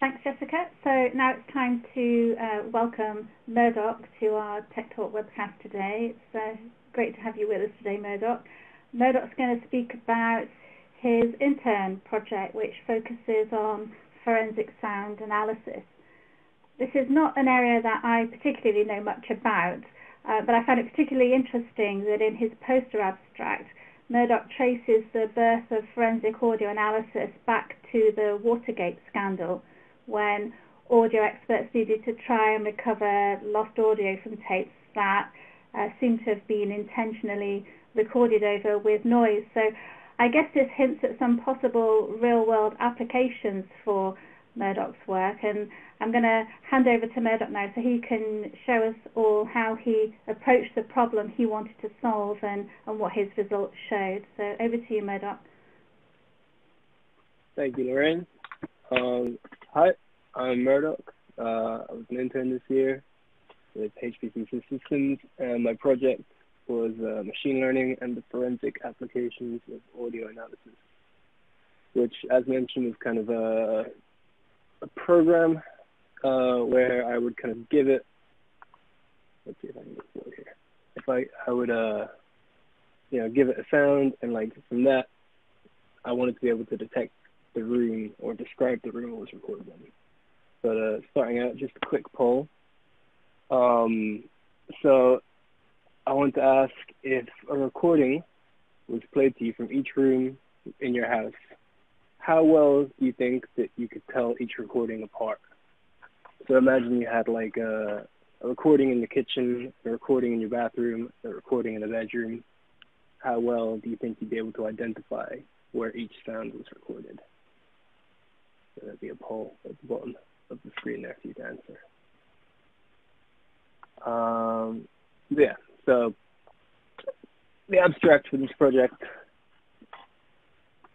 Thanks, Jessica. So now it's time to welcome Murdoch to our Tech Talk webcast today. It's great to have you with us today, Murdoch. Murdoch's going to speak about his intern project, which focuses on forensic sound analysis. This is not an area that I particularly know much about, but I found it particularly interesting that in his poster abstract, Murdoch traces the birth of forensic audio analysis back to the Watergate scandal, when audio experts needed to try and recover lost audio from tapes that seem to have been intentionally recorded over with noise. So I guess this hints at some possible real-world applications for Murdoch's work, and I'm going to hand over to Murdoch now so he can show us all how he approached the problem he wanted to solve and what his results showed. So over to you, Murdoch. Thank you, Lorraine. Hi, I'm Murdoch. I was an intern this year with HPC Systems, and my project was machine learning and the forensic applications of audio analysis, which, as mentioned, is kind of a program where I would kind of give it, let's see if I can get this word here. If I would, give it a sound, and like from that, I wanted to be able to detect the room or describe the room it was recorded in. But starting out, just a quick poll. So I want to ask, if a recording was played to you from each room in your house, how well do you think that you could tell each recording apart? So imagine you had like a recording in the kitchen, a recording in your bathroom, a recording in the bedroom. How well do you think you'd be able to identify where each sound was recorded? So there'd be a poll at the bottom of the screen there for you to answer. So the abstract for this project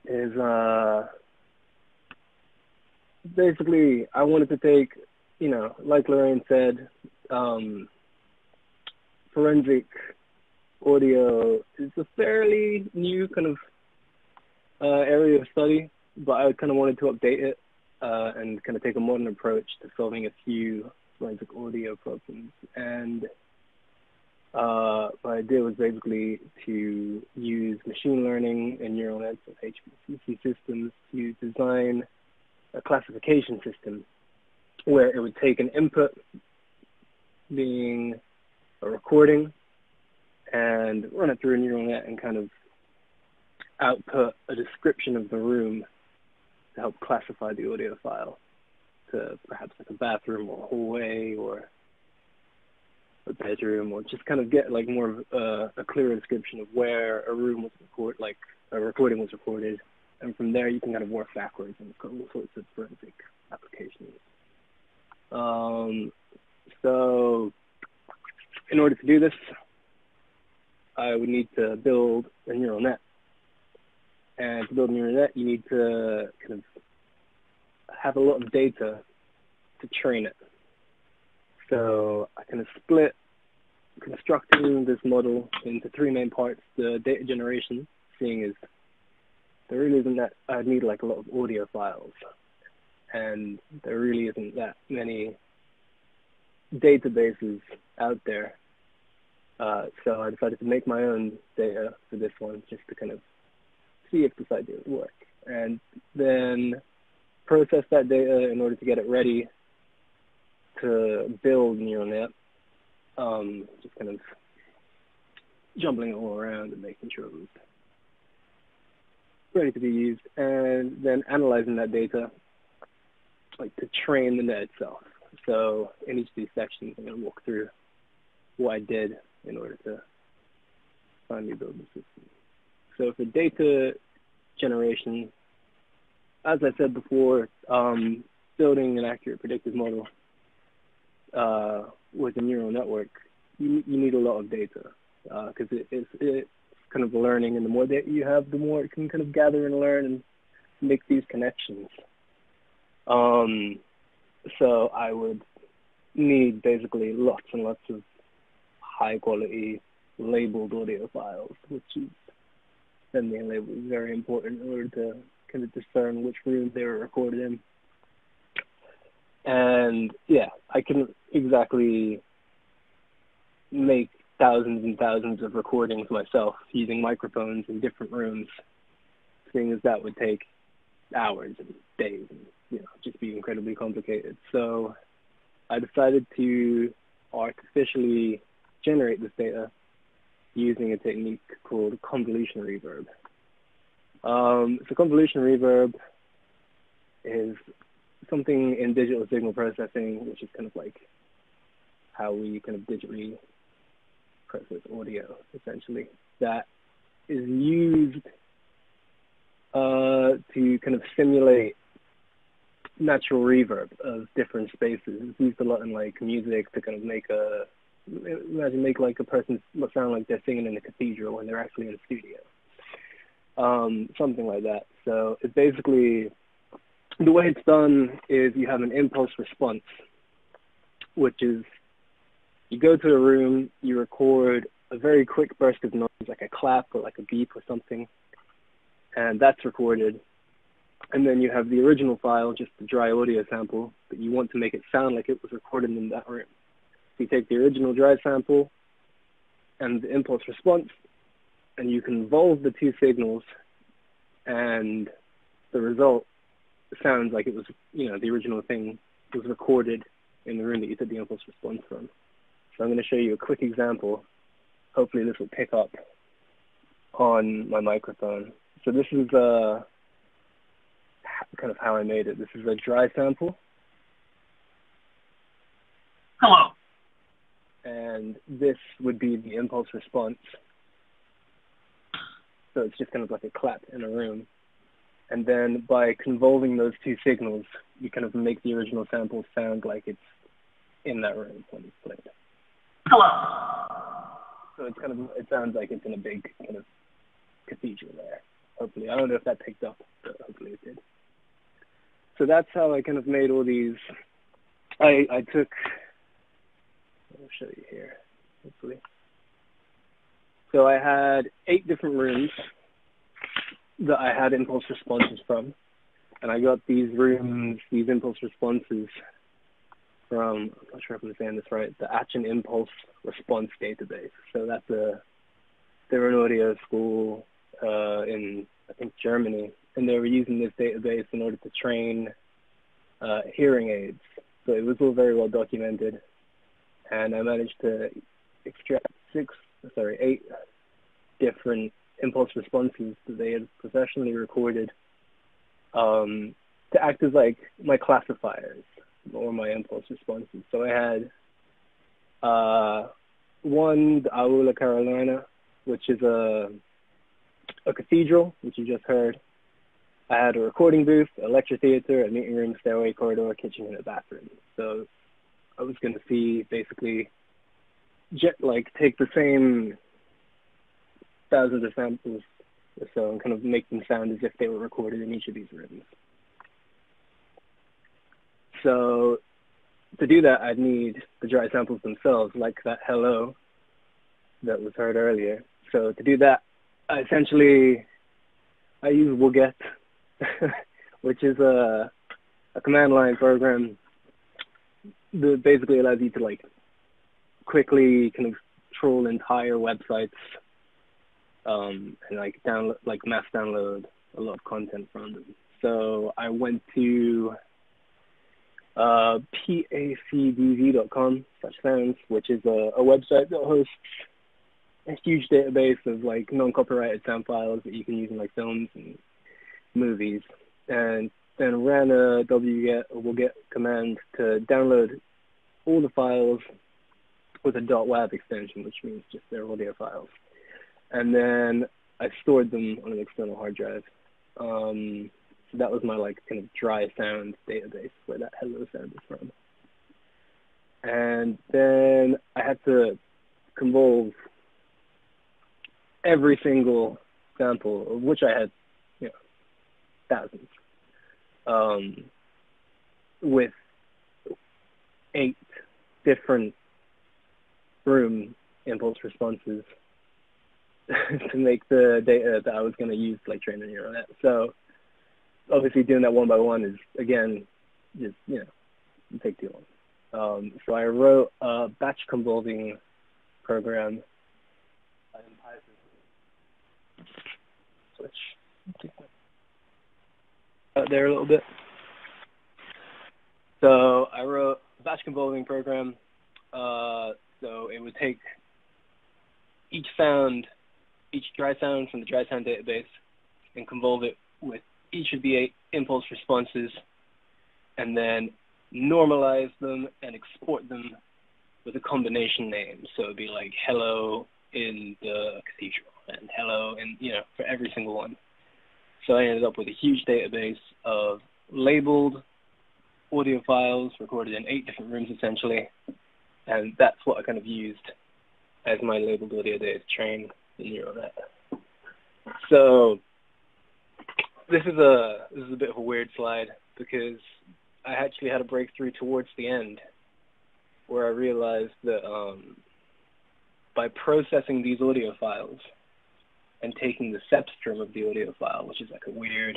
is basically I wanted to take, like Lorraine said, forensic audio is a fairly new kind of area of study, but I kind of wanted to update it and kind of take a modern approach to solving a few forensic audio problems. And my idea was basically to use machine learning and neural nets of HPC systems to design a classification system where it would take an input, being a recording, and run it through a neural net and kind of output a description of the room to help classify the audio file to perhaps like a bathroom or a hallway or a bedroom, or just kind of get like more of a clearer description of where a room was recorded, like a recording was recorded, and from there you can kind of work backwards and all sorts of forensic applications. So in order to do this, I would need to build a neural net. And to build a neural net, you need to kind of have a lot of data to train it. So I kind of split constructing this model into three main parts. The data generation, seeing as there really isn't that, I'd need like a lot of audio files. And there really isn't that many databases out there. So I decided to make my own data for this one, just to kind of see if this idea would work. And then process that data in order to get it ready to build neural net. Just kind of jumbling it all around and making sure it was ready to be used. And then analyzing that data, like to train the net itself. So in each of these sections, I'm going to walk through what I did in order to finally build the system. So for data generation, as I said before, building an accurate predictive model with a neural network, you need a lot of data because it's kind of learning, and the more data you have, the more it can kind of gather and learn and make these connections. So I would need basically lots and lots of high quality labeled audio files, which is sending labels is very important in order to kind of discern which room they were recorded in. And yeah, I couldn't exactly make thousands and thousands of recordings myself using microphones in different rooms, seeing as that would take hours and days and, just be incredibly complicated. So I decided to artificially generate this data using a technique called convolution reverb. So convolution reverb is something in digital signal processing, which is kind of like how we kind of digitally process audio, essentially, that is used to kind of simulate natural reverb of different spaces. It's used a lot in like music to kind of make like a person sound like they're singing in a cathedral when they're actually in a studio. Something like that. So it's basically, the way it's done is you have an impulse response, which is you go to a room, you record a very quick burst of noise, like a clap or like a beep or something, and that's recorded. And then you have the original file, just the dry audio sample, but you want to make it sound like it was recorded in that room. So you take the original dry sample and the impulse response, and you convolve the two signals, and the result sounds like it was, the original thing was recorded in the room that you took the impulse response from. So I'm going to show you a quick example. Hopefully this will pick up on my microphone. So this is kind of how I made it. This is a dry sample. Hello. And this would be the impulse response. So it's just kind of like a clap in a room. And then by convolving those two signals, you kind of make the original sample sound like it's in that room when it's played. Hello. So it's it sounds like it's in a big kind of cathedral there. Hopefully. I don't know if that picked up, but hopefully it did. So that's how I kind of made all these. I'll show you here, hopefully. So I had 8 different rooms that I had impulse responses from. And I got these impulse responses from, I'm not sure if I'm saying this right, the Action Impulse Response Database. So they're an audio school in, I think, Germany. And they were using this database in order to train hearing aids. So it was all very well documented. And I managed to extract 8 different impulse responses that they had professionally recorded to act as like my classifiers or my impulse responses. So I had one, the Aula Carolina, which is a cathedral, which you just heard. I had a recording booth, a lecture theater, a meeting room, stairway, corridor, kitchen, and a bathroom. So I was going to see basically take the same thousands of samples or so and kind of make them sound as if they were recorded in each of these rooms. So to do that, I'd need the dry samples themselves, like that hello that was heard earlier. So to do that, I use Woget, which is a command line program that basically allows you to quickly kind of troll entire websites and mass download a lot of content from them. So I went to pacdv.com/sounds, which is a website that hosts a huge database of non-copyrighted sound files that you can use in films and movies, and then ran a wget command to download all the files with a .wav extension, which means just their audio files. And then I stored them on an external hard drive. So that was my kind of dry sound database where that hello sound is from. And then I had to convolve every single sample, of which I had thousands, with 8 different room impulse responses to make the data that I was going to use to train a neural net. So obviously doing that one by one is, again, just, take too long. So I wrote a batch convolving program in Python. Switch out there a little bit. So I wrote a batch convolving program. So it would take each dry sound from the dry sound database and convolve it with each of the 8 impulse responses, and then normalize them and export them with a combination name. So it'd be like hello in the cathedral and hello in, for every single one. So I ended up with a huge database of labeled audio files recorded in 8 different rooms essentially, and that's what I kind of used as my labeled audio data to train the neural net. So this is a bit of a weird slide because I actually had a breakthrough towards the end where I realized that by processing these audio files and taking the cepstrum of the audio file, which is like a weird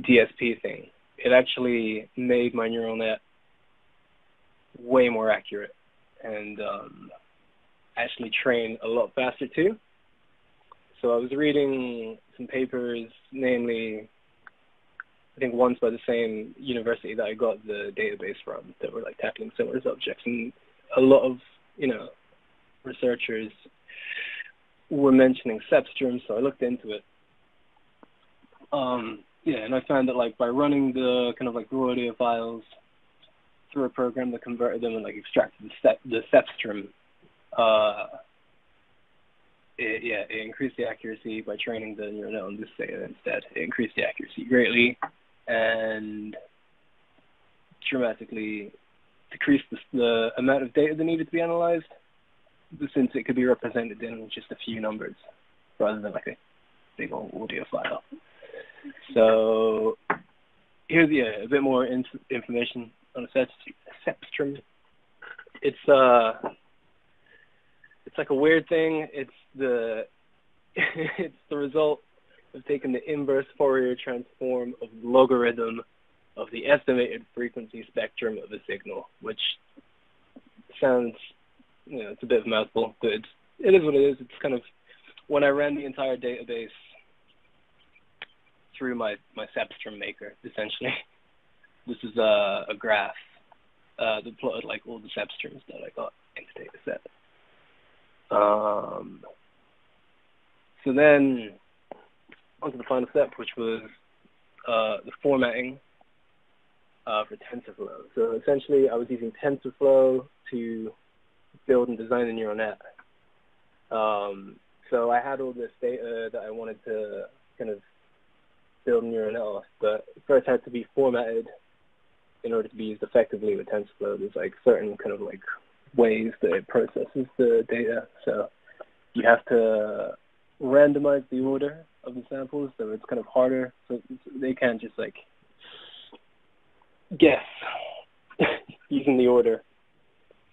DSP thing, it actually made my neural net way more accurate and actually train a lot faster too. So I was reading some papers, namely, I think once by the same university that I got the database from, that were like tackling similar subjects, and a lot of, researchers were mentioning cepstrum, so I looked into it. And I found that like by running the kind of like raw audio files through a program that converted them and like extracted the cepstrum, it increased the accuracy by training the neural net on this data instead. It increased the accuracy greatly and dramatically decreased the amount of data that needed to be analyzed, since it could be represented in just a few numbers rather than like a big old audio file. So here's a bit more information on a cepstrum. It's like a weird thing. It's the result of taking the inverse Fourier transform of the logarithm of the estimated frequency spectrum of a signal, which sounds, it's a bit of a mouthful, but it is what it is. It's kind of, when I ran the entire database through my cepstrum maker, essentially, this is a graph that plotted like all the cepstrums that I got in the data set. So then on to the final step, which was the formatting for TensorFlow. So essentially, I was using TensorFlow to build and design the neural net. So I had all this data that I wanted to kind of build a neural net off, but first had to be formatted in order to be used effectively with TensorFlow. There's like certain kind of like ways that it processes the data. So you have to randomize the order of the samples, so it's kind of harder. So they can't just like guess using the order.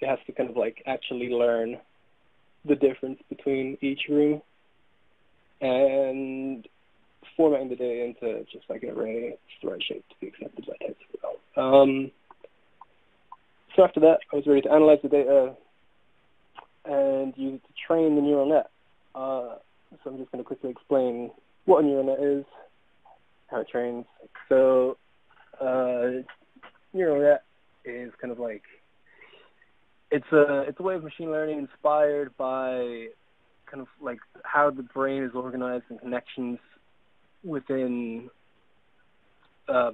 It has to kind of like actually learn the difference between each room and formatting the data into just like an array. It's the right shape to be accepted by TensorFlow. So after that, I was ready to analyze the data and use it to train the neural net. So I'm just going to quickly explain what a neural net is, how it trains. So neural net is kind of like, it's a way of machine learning inspired by kind of like how the brain is organized and connections within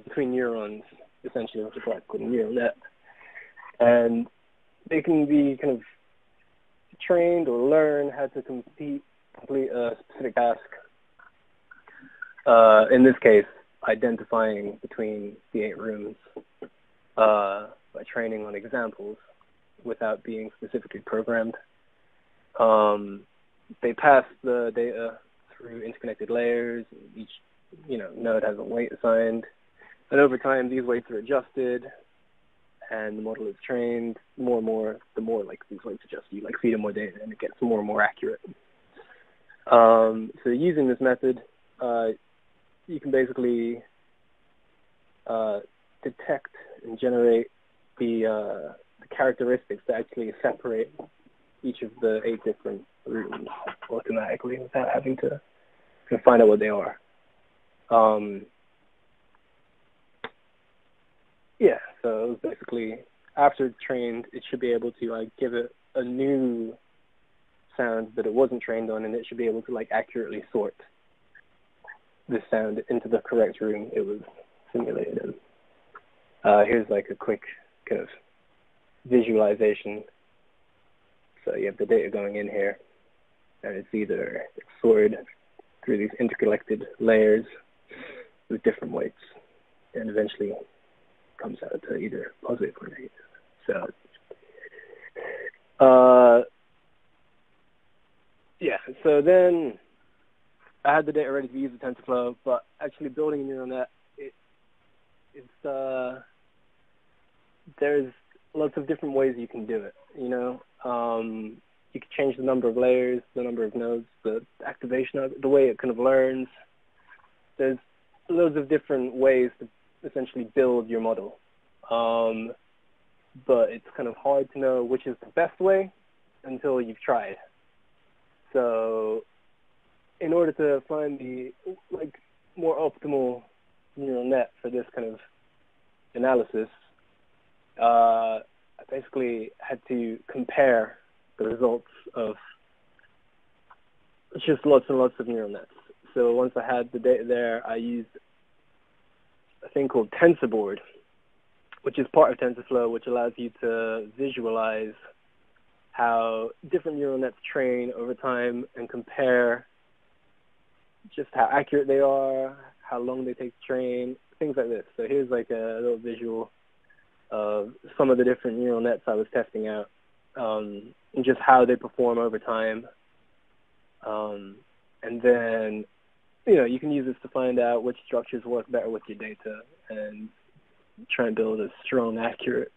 between neurons, essentially, which is why it's called a neural net. And they can be kind of trained or learn how to complete a specific task. In this case, identifying between the 8 rooms by training on examples without being specifically programmed. They pass the data through interconnected layers. Each node has a weight assigned, and over time these weights are adjusted, and the model is trained more and more. The more like these weights adjust, you like feed it more data, and it gets more and more accurate. So using this method, you can basically detect and generate the characteristics that actually separate each of the 8 different rooms automatically without having to find out what they are. Yeah, so it was basically, after it's trained, it should be able to like give it a new sound that it wasn't trained on, and it should be able to like accurately sort this sound into the correct room it was simulated in. Here's like a quick kind of visualization. So you have the data going in here, and it's either sorted through these interconnected layers with different weights, and eventually comes out to either positive or negative. So, yeah, so then I had the data ready to use the TensorFlow, but actually building a neural net, there's lots of different ways you can do it, you know. You can change the number of layers, the number of nodes, the activation of it, the way it kind of learns. There's loads of different ways to essentially build your model. But it's kind of hard to know which is the best way until you've tried. So in order to find the more optimal neural net for this kind of analysis, I basically had to compare the results of just lots and lots of neural nets. So once I had the data there, I used a thing called TensorBoard, which is part of TensorFlow, which allows you to visualize how different neural nets train over time and compare just how accurate they are, how long they take to train, things like this. So here's like a little visual of some of the different neural nets I was testing out, and just how they perform over time. And then, you know, you can use this to find out which structures work better with your data and try and build a strong, accurate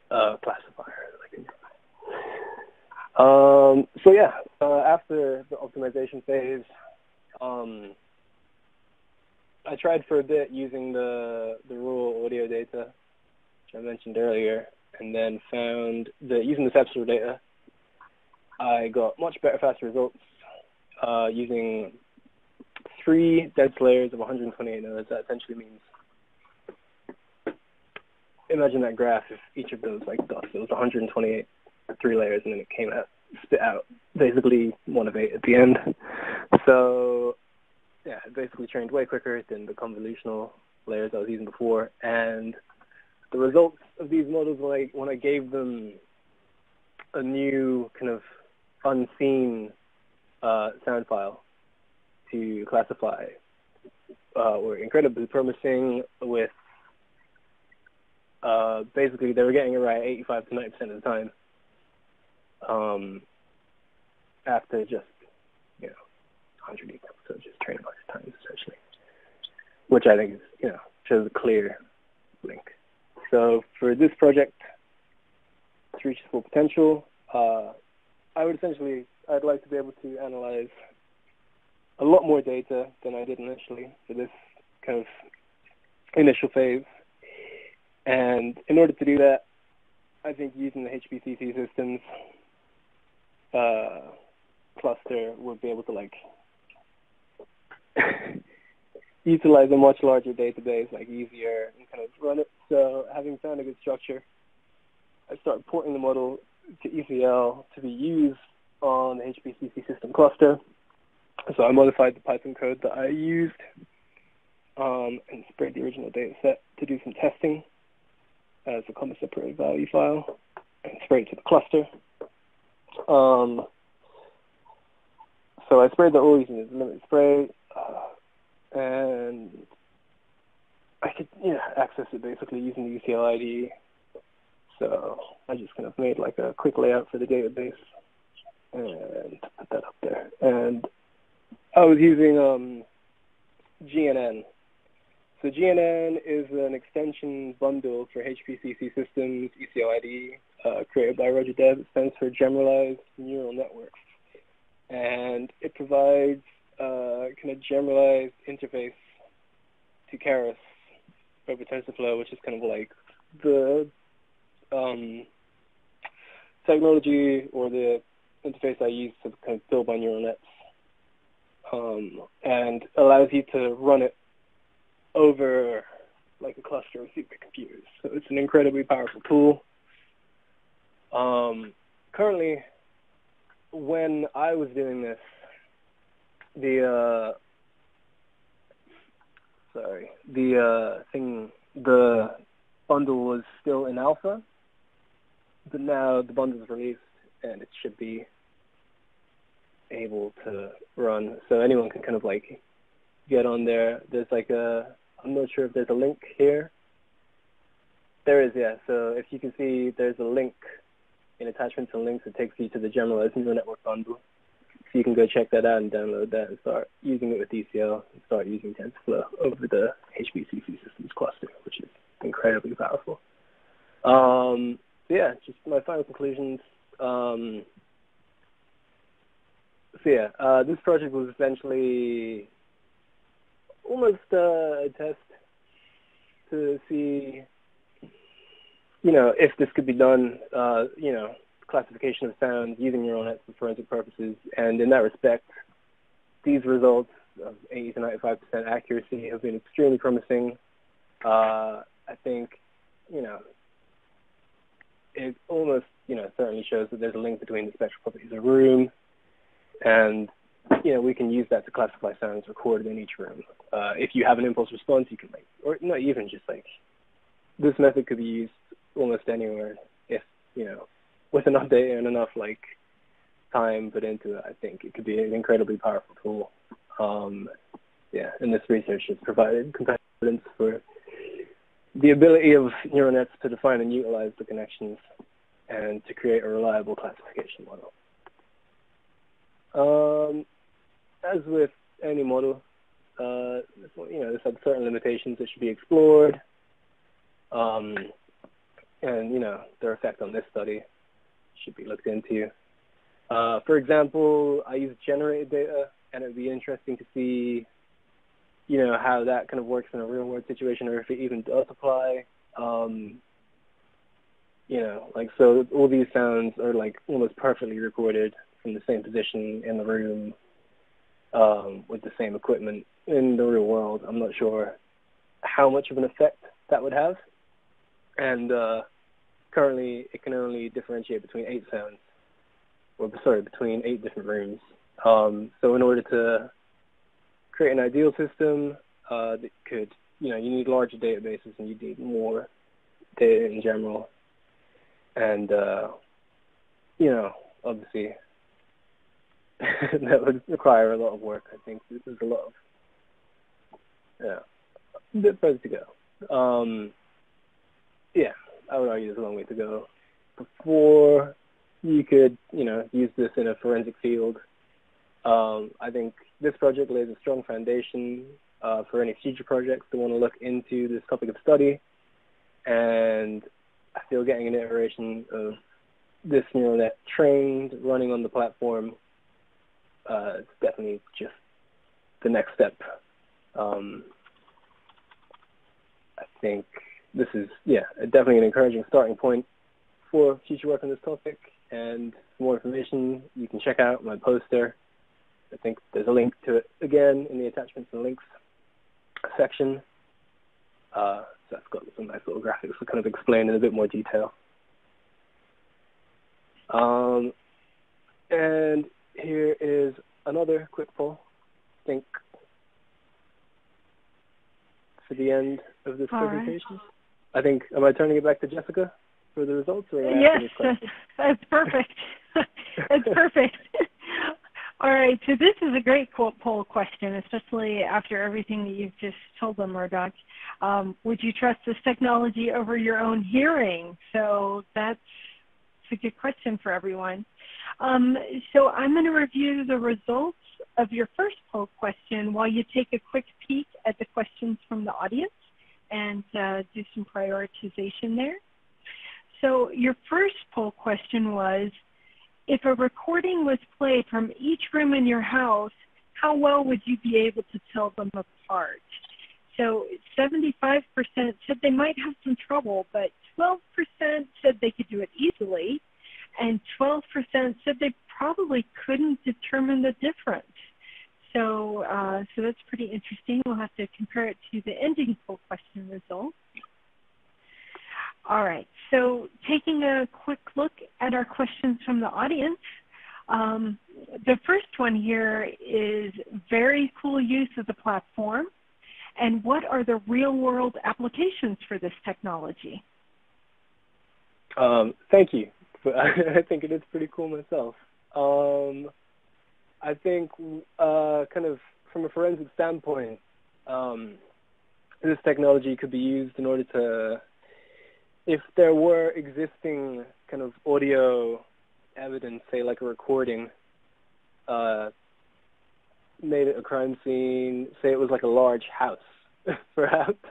classifier. So yeah, after the optimization phase, I tried for a bit using the raw audio data, which I mentioned earlier, and then found that using the tensor data, I got much better, faster results using 3 dense layers of 128 nodes. That essentially means, imagine that graph if each of those like dots, it was 128, 3 layers, and then it came out, spit out basically 1 of 8 at the end. So yeah, it basically trained way quicker than the convolutional layers I was using before. And the results of these models, when I gave them a new kind of unseen sound file to classify, were incredibly promising. With basically they were getting it right 85 to 90% of the time, after just 100 episodes, just training 100 times essentially, which I think is shows a clear link. So for this project to reach its full potential, I'd like to be able to analyze a lot more data than I did initially for this kind of initial phase. And in order to do that, I think using the HPCC systems cluster would be able to utilize a much larger database, easier, and kind of run it. So having found a good structure, I started porting the model to ECL to be used on the HPCC system cluster. So I modified the Python code that I used and sprayed the original data set to do some testing as a comma separated value file and sprayed it to the cluster. So I sprayed that all using the limited spray, and I could access it basically using the UCL ID. So I just kind of made a quick layout for the database and put that up there. And I was using GNN. So GNN is an extension bundle for HPCC systems, UCL ID, created by Roger Deb. It stands for Generalized Neural Networks. And it provides kind of generalized interface to Keras over TensorFlow, which is kind of like the technology or the interface I use to kind of build my neural nets, and allows you to run it over like a cluster of supercomputers. So it's an incredibly powerful tool. Currently, when I was doing this, the bundle was still in alpha, but now the bundle is released and it should be able to run. So anyone can kind of like get on there. There's like I'm not sure if there's a link here. There is, yeah. So if you can see, there's a link in attachments and links. It takes you to the generalized neural network bundle. So you can go check that out and download that and start using it with DCL and start using TensorFlow over the HPCC systems cluster, which is incredibly powerful. Yeah, just my final conclusions. This project was essentially almost a test to see, if this could be done, classification of sounds using neural nets for forensic purposes. And in that respect, these results of 80 to 95% accuracy have been extremely promising. I think, it almost, certainly shows that there's a link between the spectral properties of a room, and, we can use that to classify sounds recorded in each room. If you have an impulse response, you can or not even just this method could be used almost anywhere if, with enough data and enough time put into it. I think it could be an incredibly powerful tool. And this research has provided compelling evidence for the ability of neural nets to define and utilize the connections and to create a reliable classification model. As with any model, this had certain limitations that should be explored, and their effect on this study should be looked into. For example, I use generated data, and it would be interesting to see, how that kind of works in a real-world situation, or if it even does apply. So all these sounds are almost perfectly recorded from the same position in the room, with the same equipment in the real world. I'm not sure how much of an effect that would have. And currently, it can only differentiate between 8 sounds, between 8 different rooms. So in order to create an ideal system that could, you need larger databases and you need more data in general. And, obviously, that would require a lot of work. I think there's a lot of, a bit further to go. I would argue there's a long way to go before you could, use this in a forensic field. I think this project lays a strong foundation for any future projects that want to look into this topic of study. And I feel getting an iteration of this neural net trained, running on the platform, it's definitely just the next step. I think this is, definitely an encouraging starting point for future work on this topic. And for more information, you can check out my poster. I think there's a link to it again in the attachments and links section. So that's got some nice little graphics to kind of explain in a bit more detail. And here is another quick poll, I think, for the end of this presentation. Right. I think, am I turning it back to Jessica for the results? Or yes, that's perfect. That's perfect. All right, so this is a great poll question, especially after everything that you've just told them, Murdoch. Would you trust this technology over your own hearing? So that's a good question for everyone. So I'm going to review the results of your first poll question while you take a quick peek at the questions from the audience and do some prioritization there. So your first poll question was, if a recording was played from each room in your house, how well would you be able to tell them apart? So 75% said they might have some trouble, but 12% said they could do it easily, and 12% said they probably couldn't determine the difference. So, so that's pretty interesting. We'll have to compare it to the ending poll question result. All right, so taking a quick look at our questions from the audience, the first one here is very cool use of the platform, and what are the real-world applications for this technology? Thank you. I think it is pretty cool myself. I think kind of from a forensic standpoint, this technology could be used in order to, if there were existing kind of audio evidence, say like a recording, made it a crime scene, say it was like a large house, perhaps.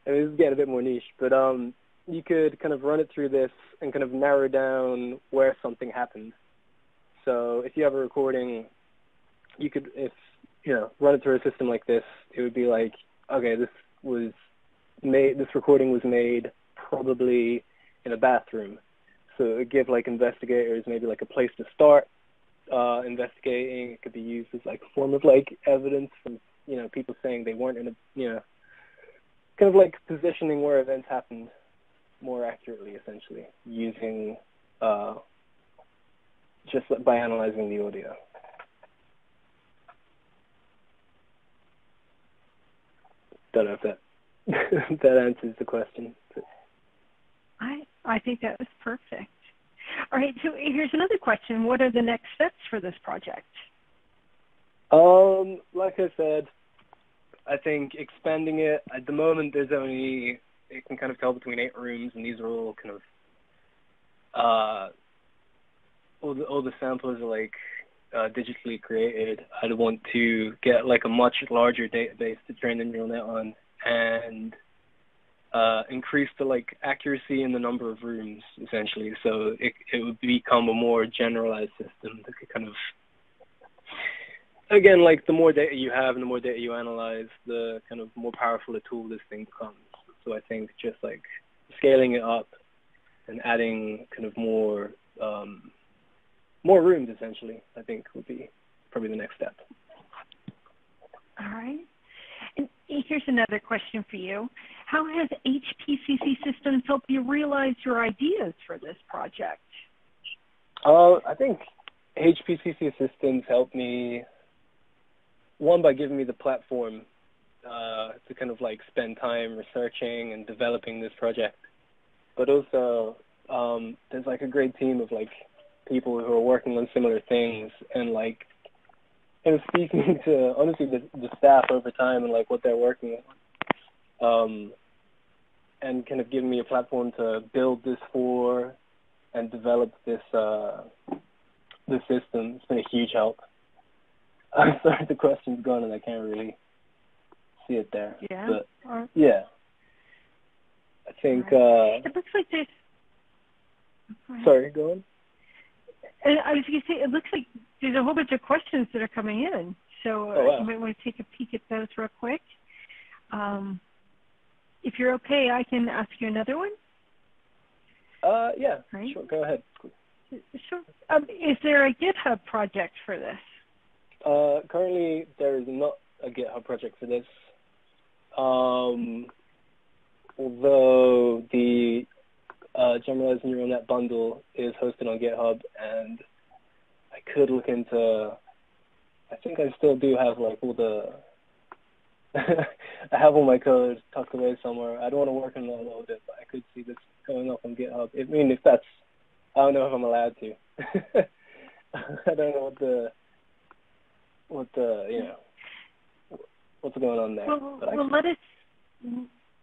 I mean, this is getting a bit more niche, but you could kind of run it through this and kind of narrow down where something happened. So if you have a recording, you could, if you know, run it through a system like this, it would be like, okay, this recording was made probably in a bathroom. So it would give like investigators maybe like a place to start investigating. It could be used as like a form of like evidence from, you know, people saying they weren't in a, you know, kind of like positioning where events happened more accurately, essentially, using just by analyzing the audio. Don't know if that that answers the question. I think that was perfect. All right, so here's another question. What are the next steps for this project? Like I said, I think expanding it, at the moment there's only, it can kind of tell between 8 rooms, and these are all kind of, all the samples are like digitally created. I'd want to get like a much larger database to train the neural net on, and increase the like accuracy in the number of rooms, essentially. So it would become a more generalized system that could kind of, again, like the more data you have and the more data you analyze, the kind of more powerful a tool this thing becomes. So I think just like scaling it up and adding kind of more rooms, essentially, I think would be probably the next step. All right. And here's another question for you. How has HPCC Systems helped you realize your ideas for this project? I think HPCC Systems helped me, one, by giving me the platform to kind of like spend time researching and developing this project. But also, there's like a great team of like people who are working on similar things, and like kind of speaking to honestly the staff over time and like what they're working on, and kind of giving me a platform to build this for and develop this this system. It's been a huge help. I'm sorry, the question's gone and I can't really see it there. Yeah. But yeah, I think. It looks like there's. Sorry, go on. I was going to say, it looks like there's a whole bunch of questions that are coming in. So you might want to take a peek at those real quick. If you're okay, I can ask you another one. Yeah, right. Sure, go ahead. Sure. Is there a GitHub project for this? Currently, there is not a GitHub project for this. Although the Generalized Neural Net Bundle is hosted on GitHub, and I could look into, I think I still do have like all the, I have all my code tucked away somewhere. I don't want to work on all of it, but I could see this going up on GitHub. I mean, if that's, I don't know if I'm allowed to. I don't know what the, you know, what's going on there. Well,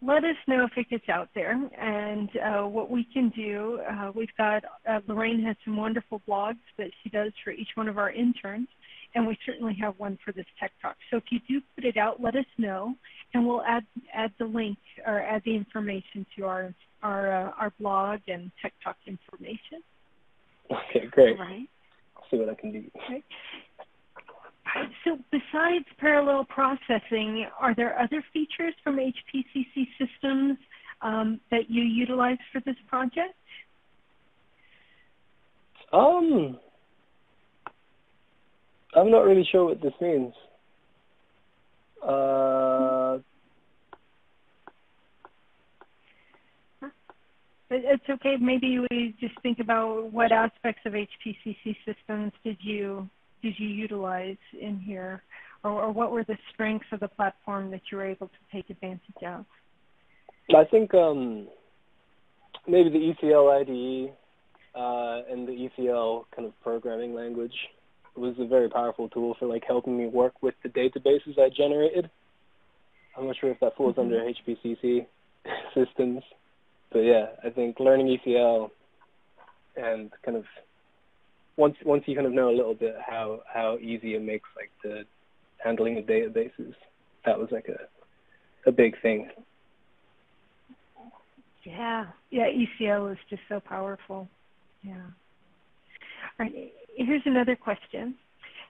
let us know if it gets out there, and what we can do. We've got Lorraine has some wonderful blogs that she does for each one of our interns, and we certainly have one for this Tech Talk. So if you do put it out, let us know, and we'll add the link or add the information to our blog and Tech Talk information. Okay, great. All right. I'll see what I can do. Okay. So besides parallel processing, are there other features from HPCC systems that you utilize for this project? I'm not really sure what this means. It's okay. Maybe we just think about what aspects of HPCC systems did you utilize in here, or what were the strengths of the platform that you were able to take advantage of? I think maybe the ECL IDE and the ECL kind of programming language was a very powerful tool for like helping me work with the databases I generated. I'm not sure if that falls under HPCC systems, but yeah, I think learning ECL and kind of once you kind of know a little bit how easy it makes like the handling of databases, that was like a big thing. Yeah, ECL is just so powerful. Yeah. All right, here's another question.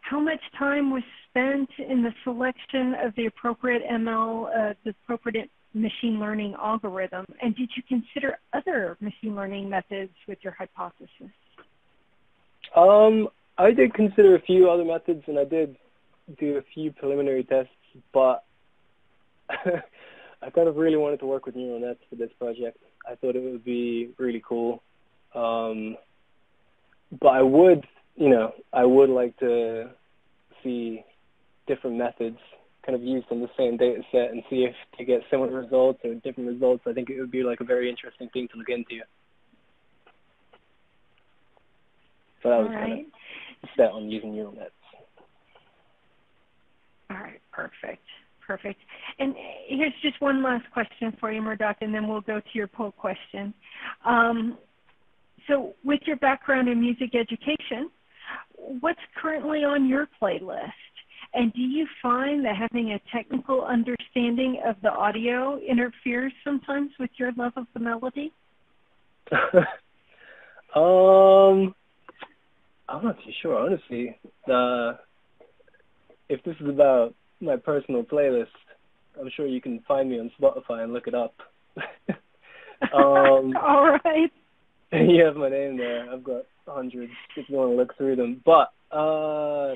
How much time was spent in the selection of the appropriate ML, the appropriate machine learning algorithm, and did you consider other machine learning methods with your hypothesis? I did consider a few other methods, and I did do a few preliminary tests, but I kind of really wanted to work with neural nets for this project. I thought it would be really cool. But I would like to see different methods kind of used on the same data set and see if to get similar results or different results. I think it would be like a very interesting thing to look into. So I was kind of set on using neural nets. All right, perfect. And here's just one last question for you, Murdoch, and then we'll go to your poll question. So with your background in music education, what's currently on your playlist? And do you find that having a technical understanding of the audio interferes sometimes with your love of the melody? I'm not too sure, honestly. If this is about my personal playlist, I'm sure you can find me on Spotify and look it up. All right. You have my name there. I've got hundreds if you want to look through them. But I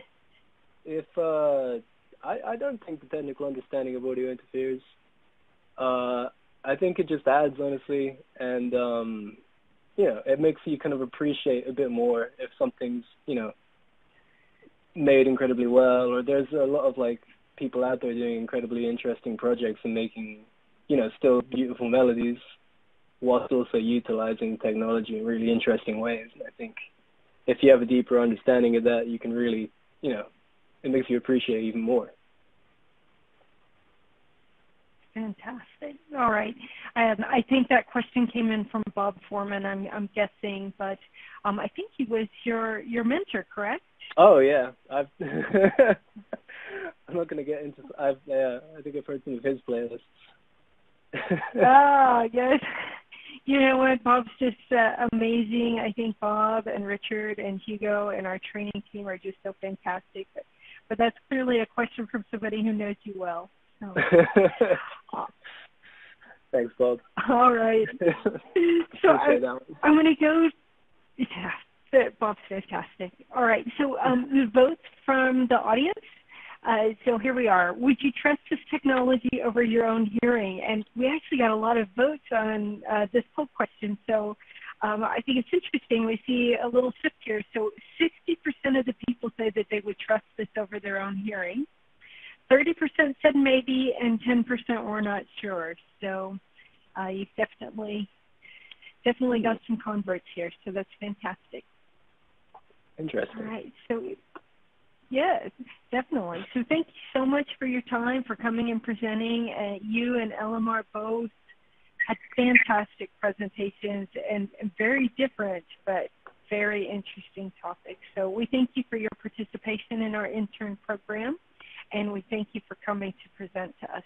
don't think the technical understanding of audio interferes. I think it just adds, honestly, and it makes you kind of appreciate a bit more if something's made incredibly well, or there's a lot of like people out there doing incredibly interesting projects and making still beautiful melodies whilst also utilizing technology in really interesting ways. And I think if you have a deeper understanding of that, you can really, it makes you appreciate even more. Fantastic. All right. I think that question came in from Bob Foreman, I'm guessing, but I think he was your mentor, correct? Oh, yeah. I'm not going to get into I think I've heard some of his playlists. Yes. You know what? Bob's just amazing. I think Bob and Richard and Hugo and our training team are just so fantastic. But that's clearly a question from somebody who knows you well. So. Thanks, Bob. All right. So I'm going to go. Yeah, Bob's fantastic. All right. So the votes from the audience. So here we are. Would you trust this technology over your own hearing? And we actually got a lot of votes on this poll question. So I think it's interesting. We see a little shift here. So 60% of the people say that they would trust this over their own hearing. 30% said maybe, and 10% were not sure. So you've definitely got some converts here. So that's fantastic. Interesting. All right. So. Yes, definitely. So thank you so much for your time, for coming and presenting. You and LMR both had fantastic presentations and very different but very interesting topics. So we thank you for your participation in our intern program, and we thank you for coming to present to us